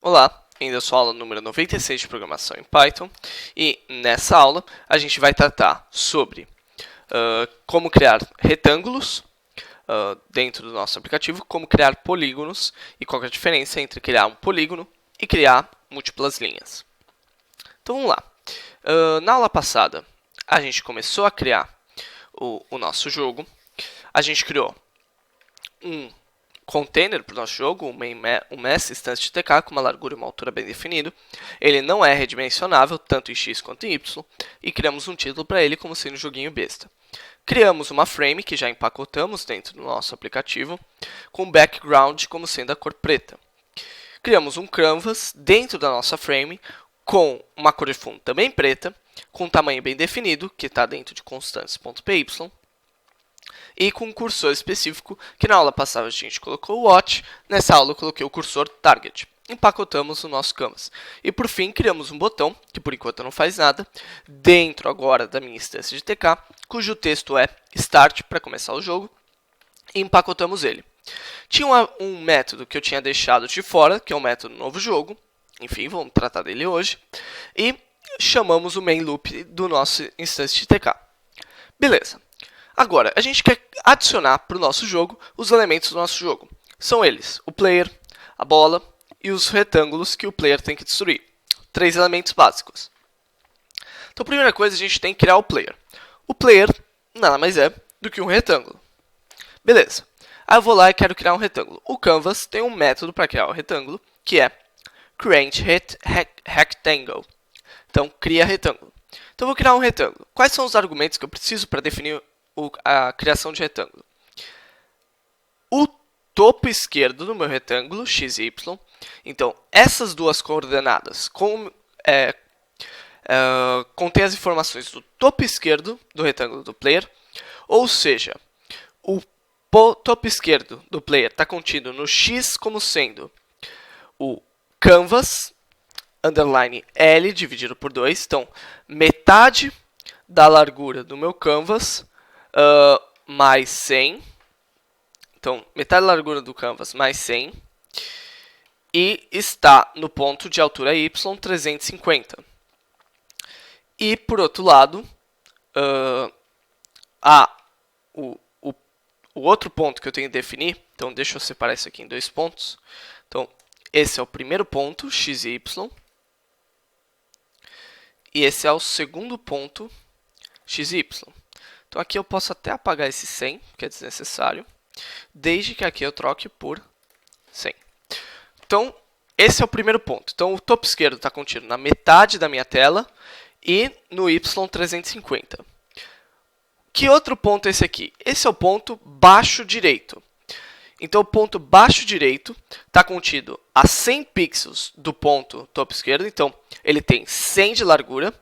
Olá, ainda sou a aula número 96 de Programação em Python e nessa aula a gente vai tratar sobre como criar retângulos dentro do nosso aplicativo, como criar polígonos e qual é a diferença entre criar um polígono e criar múltiplas linhas. Então vamos lá. Na aula passada a gente começou a criar o nosso jogo, a gente criou um container para o nosso jogo, um mass instance de TK com uma largura e uma altura bem definido. Ele não é redimensionável, tanto em X quanto em Y, e criamos um título para ele como sendo um joguinho besta. Criamos uma frame que já empacotamos dentro do nosso aplicativo, com background como sendo a cor preta. Criamos um canvas dentro da nossa frame, com uma cor de fundo também preta, com um tamanho bem definido, que está dentro de constantes.py, e com um cursor específico, que na aula passada a gente colocou o watch, nessa aula eu coloquei o cursor target. Empacotamos o nosso canvas. E por fim, criamos um botão, que por enquanto não faz nada, dentro agora da minha instância de TK, cujo texto é start, para começar o jogo, e empacotamos ele. Tinha um método que eu tinha deixado de fora, que é o método novo jogo, enfim, vamos tratar dele hoje, e chamamos o main loop do nosso instância de TK. Beleza. Agora, a gente quer adicionar para o nosso jogo os elementos do nosso jogo. São eles, o player, a bola e os retângulos que o player tem que destruir. 3 elementos básicos. Então, a primeira coisa, a gente tem que criar o player. O player nada mais é do que um retângulo. Beleza. Aí eu vou lá e quero criar um retângulo. O Canvas tem um método para criar o retângulo, que é createRectangle. Então, cria retângulo. Então, eu vou criar um retângulo. Quais são os argumentos que eu preciso para definir a criação de retângulo? O topo esquerdo do meu retângulo, x e y. Então, essas duas coordenadas contêm as informações do topo esquerdo do retângulo do player. Ou seja, o topo esquerdo do player está contido no x como sendo o canvas, underline L dividido por 2. Então, metade da largura do meu canvas mais 100. Então, metade da largura do canvas mais 100. E está no ponto de altura y 350. E, por outro lado, o outro ponto que eu tenho que definir. Então, deixa eu separar isso aqui em 2 pontos. Então, esse é o primeiro ponto, x e y. E esse é o segundo ponto, x e y. Então, aqui eu posso até apagar esse 100, que é desnecessário, desde que aqui eu troque por 100. Então, esse é o primeiro ponto. Então, o topo esquerdo está contido na metade da minha tela e no y 350. Que outro ponto é esse aqui? Esse é o ponto baixo direito. Então, o ponto baixo direito está contido a 100 pixels do ponto topo esquerdo. Então, ele tem 100 de largura.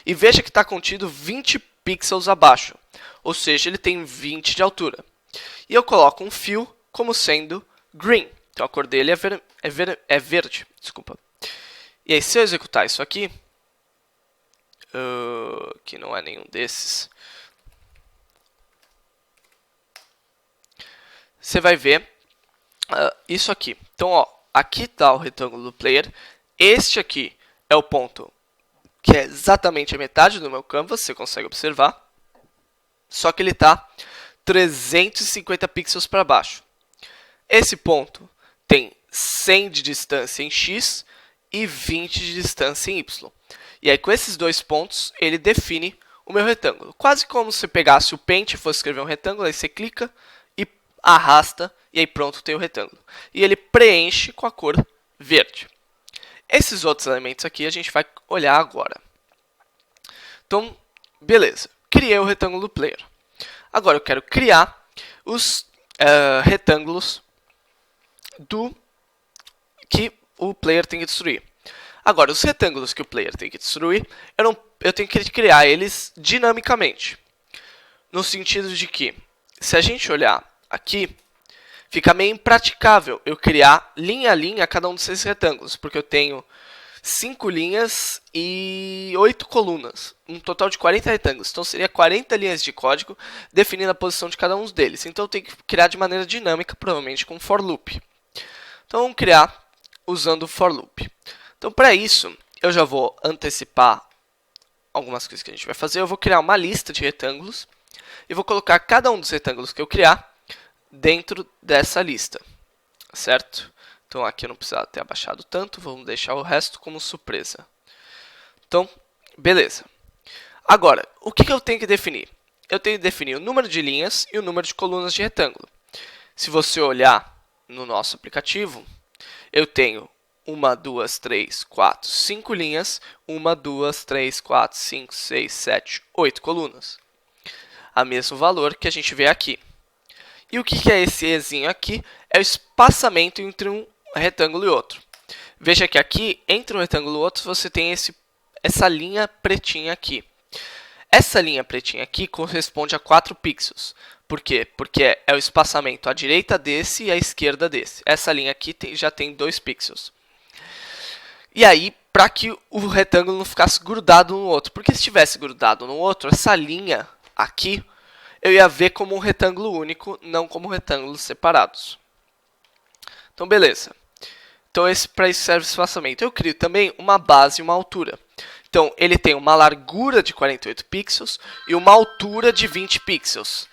E veja que está contido 20 pixels abaixo. Ou seja, ele tem 20 de altura. E eu coloco um fio como sendo green. Então, a cor dele é verde. Desculpa. E aí, se eu executar isso aqui, que não é nenhum desses, você vai ver isso aqui. Então, ó, aqui está o retângulo do player. Este aqui é o ponto que é exatamente a metade do meu canvas, você consegue observar. Só que ele está 350 pixels para baixo. Esse ponto tem 100 de distância em x e 20 de distância em y. E aí, com esses dois pontos, ele define o meu retângulo. Quase como se pegasse o Paint e fosse escrever um retângulo, aí você clica e arrasta, e aí pronto, tem o retângulo. E ele preenche com a cor verde. Esses outros elementos aqui a gente vai olhar agora. Então, beleza. Criei o retângulo do player. Agora eu quero criar os retângulos que o player tem que destruir. Agora, os retângulos que o player tem que destruir, eu tenho que criar eles dinamicamente. No sentido de que, se a gente olhar aqui, fica meio impraticável eu criar linha a linha cada um desses retângulos, porque eu tenho 5 linhas e 8 colunas, um total de 40 retângulos. Então, seria 40 linhas de código definindo a posição de cada um deles. Então, eu tenho que criar de maneira dinâmica, provavelmente com for loop. Então, vamos criar usando o for loop. Então, para isso, eu já vou antecipar algumas coisas que a gente vai fazer. Eu vou criar uma lista de retângulos e vou colocar cada um dos retângulos que eu criar dentro dessa lista, certo? Então, aqui eu não precisava ter abaixado tanto, vamos deixar o resto como surpresa. Então, beleza. Agora, o que eu tenho que definir? Eu tenho que definir o número de linhas e o número de colunas de retângulo. Se você olhar no nosso aplicativo, eu tenho 1, 2, 3, 4, 5 linhas, 1, 2, 3, 4, 5, 6, 7, 8 colunas. O mesmo valor que a gente vê aqui. E o que é esse Ezinho aqui? É o espaçamento entre um retângulo e outro. Veja que aqui, entre um retângulo e outro, você tem essa linha pretinha aqui. Essa linha pretinha aqui corresponde a 4 pixels. Por quê? Porque é o espaçamento à direita desse e à esquerda desse. Essa linha aqui já tem 2 pixels. E aí, para que o retângulo não ficasse grudado no outro. Porque se estivesse grudado no outro, essa linha aqui, eu ia ver como um retângulo único, não como retângulos separados. Então, beleza. Então, para isso serve o espaçamento. Eu crio também uma base e uma altura. Então, ele tem uma largura de 48 pixels e uma altura de 20 pixels.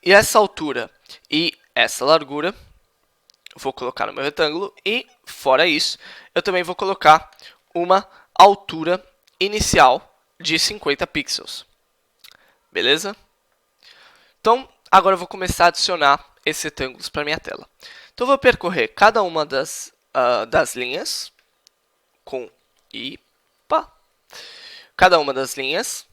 E essa altura e essa largura, eu vou colocar no meu retângulo. E, fora isso, eu também vou colocar uma altura inicial de 50 pixels. Beleza? Então, agora eu vou começar a adicionar esses retângulos para minha tela. Então, eu vou percorrer cada uma das linhas com cada uma das linhas,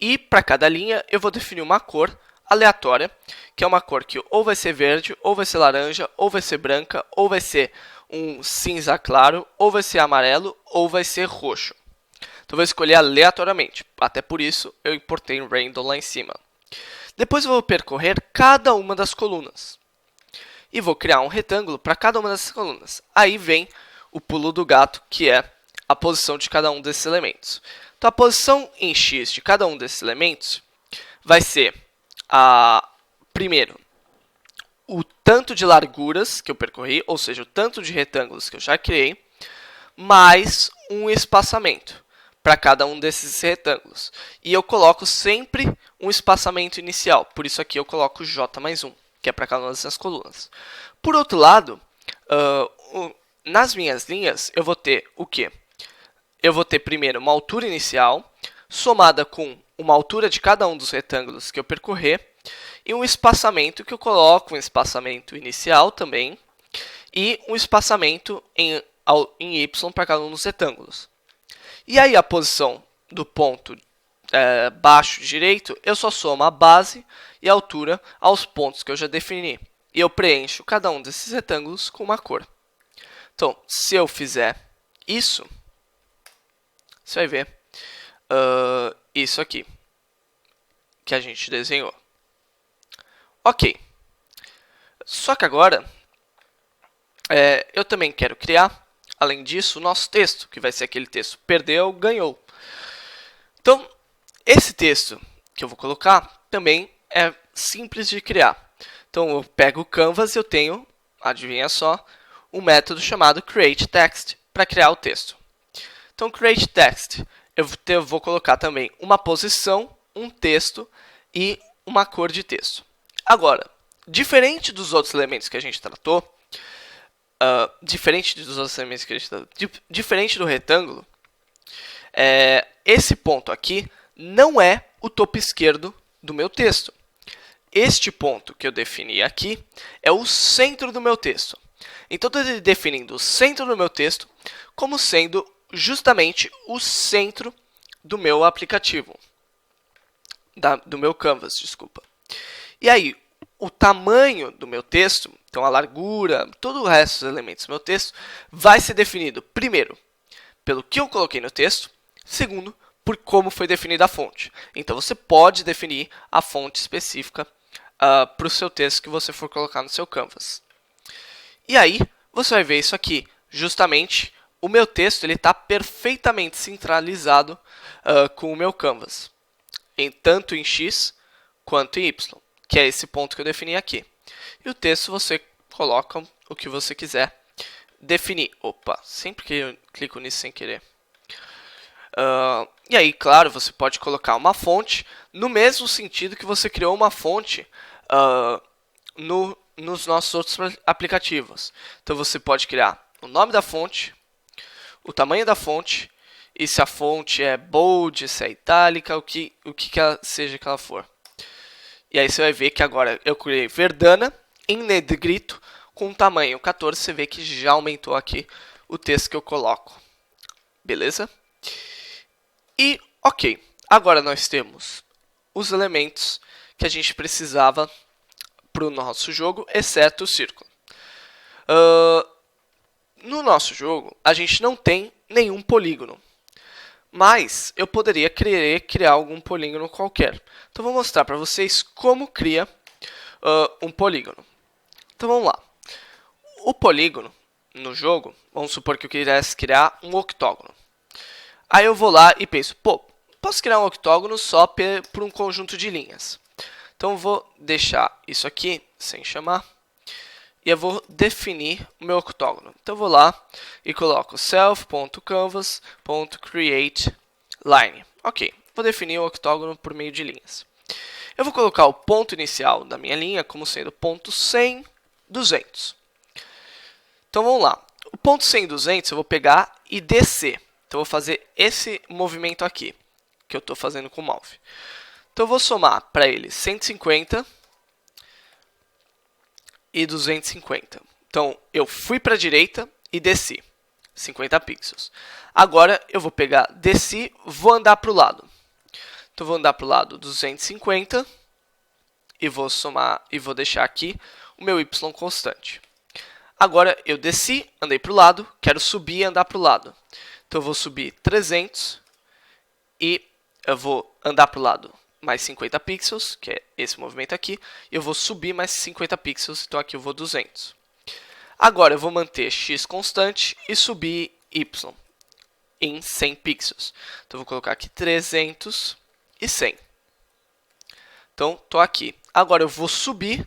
e para cada linha eu vou definir uma cor aleatória, que é uma cor que ou vai ser verde, ou vai ser laranja, ou vai ser branca, ou vai ser um cinza claro, ou vai ser amarelo, ou vai ser roxo. Então eu vou escolher aleatoriamente, até por isso eu importei um random lá em cima. Depois eu vou percorrer cada uma das colunas e vou criar um retângulo para cada uma dessas colunas. Aí vem o pulo do gato, que é a posição de cada um desses elementos. Então, a posição em X de cada um desses elementos vai ser, primeiro, o tanto de larguras que eu percorri, ou seja, o tanto de retângulos que eu já criei, mais um espaçamento para cada um desses retângulos. E eu coloco sempre um espaçamento inicial, por isso aqui eu coloco J mais 1, que é para cada uma dessas colunas. Por outro lado, nas minhas linhas, eu vou ter o quê? Eu vou ter primeiro uma altura inicial, somada com uma altura de cada um dos retângulos que eu percorrer, e um espaçamento que eu coloco, um espaçamento inicial também, e um espaçamento em Y para cada um dos retângulos. E aí a posição do ponto baixo direito, eu só somo a base e a altura aos pontos que eu já defini. E eu preencho cada um desses retângulos com uma cor. Então, se eu fizer isso, você vai ver isso aqui que a gente desenhou. Ok. Só que agora, eu também quero criar, além disso, o nosso texto, que vai ser aquele texto perdeu, ganhou. Então, esse texto que eu vou colocar também é simples de criar. Então, eu pego o Canvas e eu tenho, adivinha só, um método chamado createText para criar o texto. Então, createText, eu vou colocar também uma posição, um texto e uma cor de texto. Agora, diferente dos outros elementos que a gente tratou, diferente do retângulo, esse ponto aqui não é o topo esquerdo do meu texto. Este ponto que eu defini aqui é o centro do meu texto. Então, eu estou definindo o centro do meu texto como sendo justamente o centro do meu aplicativo. Do meu Canvas, desculpa. E aí, o tamanho do meu texto, então a largura, todo o resto dos elementos do meu texto, vai ser definido, primeiro, pelo que eu coloquei no texto, segundo, por como foi definida a fonte. Então, você pode definir a fonte específica para o seu texto que você for colocar no seu Canvas. E aí, você vai ver isso aqui. Justamente, o meu texto está perfeitamente centralizado com o meu Canvas. Tanto em X quanto em Y, que é esse ponto que eu defini aqui. E o texto você coloca o que você quiser definir. Opa, sempre que eu clico nisso sem querer. E aí, claro, você pode colocar uma fonte no mesmo sentido que você criou uma fonte nos nossos outros aplicativos. Então você pode criar o nome da fonte, o tamanho da fonte, e se a fonte é bold, se é itálica, o que seja que ela for. E aí você vai ver que agora eu criei Verdana em negrito com tamanho 14. Você vê que já aumentou aqui o texto que eu coloco. Beleza? E ok, agora nós temos os elementos que a gente precisava para o nosso jogo, exceto o círculo. No nosso jogo, a gente não tem nenhum polígono. Mas eu poderia querer criar algum polígono qualquer. Então vou mostrar para vocês como cria um polígono. Então vamos lá. O polígono no jogo, vamos supor que eu quisesse criar um octógono. Aí eu vou lá e penso, pô, posso criar um octógono só por um conjunto de linhas. Então eu vou deixar isso aqui sem chamar. E eu vou definir o meu octógono. Então eu vou lá e coloco self.canvas.createLine. Ok, vou definir o octógono por meio de linhas. Eu vou colocar o ponto inicial da minha linha como sendo ponto 100, 200. Então vamos lá. O ponto 100, 200 eu vou pegar e descer. Então eu vou fazer esse movimento aqui, que eu estou fazendo com o mouse. Então eu vou somar para ele 150 e 250. Então, eu fui para a direita e desci 50 pixels. Agora, eu vou pegar, desci, vou andar para o lado. Então, vou andar para o lado 250 e vou somar e vou deixar aqui o meu y constante. Agora, eu desci, andei para o lado, quero subir e andar para o lado. Então, eu vou subir 300 e eu vou andar para o lado mais 50 pixels, que é esse movimento aqui, e eu vou subir mais 50 pixels, então aqui eu vou 200. Agora eu vou manter x constante e subir y em 100 pixels. Então eu vou colocar aqui 300 e 100. Então estou aqui. Agora eu vou subir,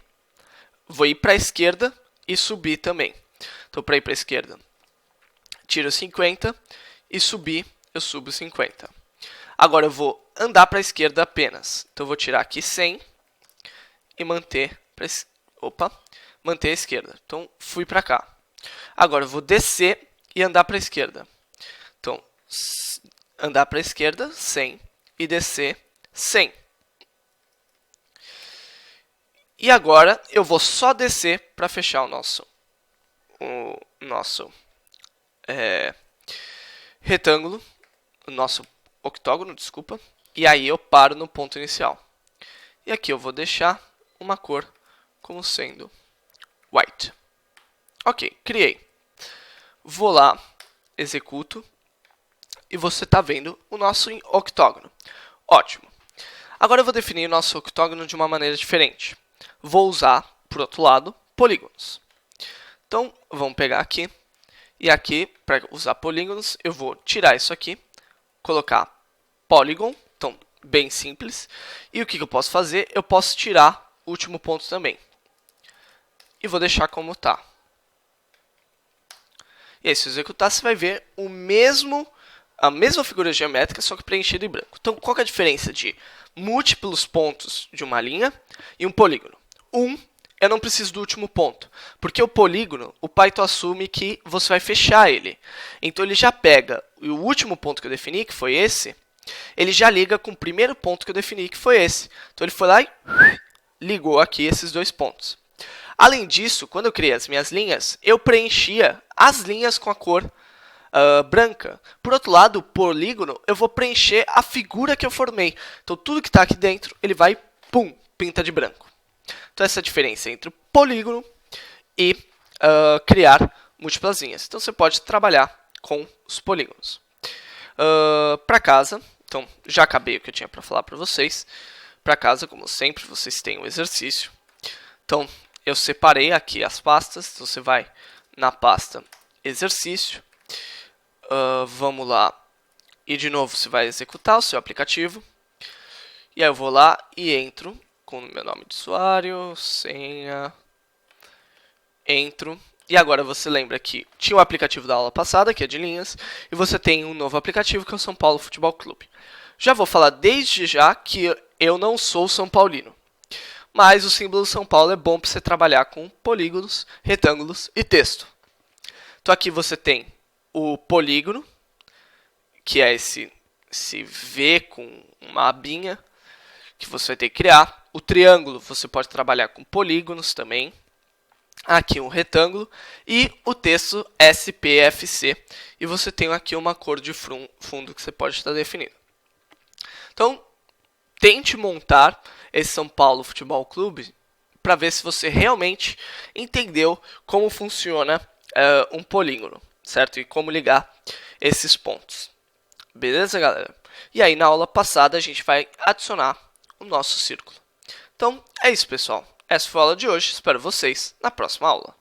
vou ir para a esquerda e subir também. Então para ir para a esquerda, tiro 50 e subir, eu subo 50. Agora eu vou andar para a esquerda apenas. Então eu vou tirar aqui 100 e manter manter a esquerda. Então fui para cá. Agora eu vou descer e andar para a esquerda. Então andar para a esquerda 100 e descer 100. E agora eu vou só descer para fechar o nosso retângulo, o nosso octógono, desculpa. E aí eu paro no ponto inicial. E aqui eu vou deixar uma cor como sendo white. Ok, criei. Vou lá, executo. E você está vendo o nosso octógono. Ótimo. Agora eu vou definir o nosso octógono de uma maneira diferente. Vou usar, por outro lado, polígonos. Então, vamos pegar aqui. E aqui, para usar polígonos, eu vou tirar isso aqui. Colocar polygon. Então, bem simples. E o que eu posso fazer? Eu posso tirar o último ponto também. E vou deixar como está. E aí, se eu executar, você vai ver a mesma figura geométrica, só que preenchida em branco. Então, qual que é a diferença de múltiplos pontos de uma linha e um polígono? Eu não preciso do último ponto, porque o polígono, o Python assume que você vai fechar ele. Então, ele já pega o último ponto que eu defini, que foi esse, ele já liga com o primeiro ponto que eu defini, que foi esse. Então, ele foi lá e ligou aqui esses dois pontos. Além disso, quando eu criei as minhas linhas, eu preenchia as linhas com a cor branca. Por outro lado, o polígono, eu vou preencher a figura que eu formei. Então, tudo que está aqui dentro, ele vai, pinta de branco. Então, essa é a diferença entre o polígono e criar múltiplas linhas. Então, você pode trabalhar com os polígonos. Para casa, então, já acabei o que eu tinha para falar para vocês. Para casa, como sempre, vocês têm um exercício. Então, eu separei aqui as pastas. Então, você vai na pasta exercício. Vamos lá. E de novo, você vai executar o seu aplicativo. E aí eu vou lá e entro com o meu nome de usuário, senha, entro, e agora você lembra que tinha o aplicativo da aula passada, que é de linhas, e você tem um novo aplicativo, que é o São Paulo Futebol Clube. Já vou falar desde já que eu não sou São Paulino, mas o símbolo São Paulo é bom para você trabalhar com polígonos, retângulos e texto. Então aqui você tem o polígono, que é esse V com uma abinha que você vai ter que criar. O triângulo você pode trabalhar com polígonos também. Aqui um retângulo e o texto SPFC. E você tem aqui uma cor de fundo que você pode estar definindo. Então, tente montar esse São Paulo Futebol Clube para ver se você realmente entendeu como funciona um polígono, certo? E como ligar esses pontos. Beleza, galera? E aí, na aula passada, a gente vai adicionar o nosso círculo. Então, é isso, pessoal. Essa foi a aula de hoje. Espero vocês na próxima aula.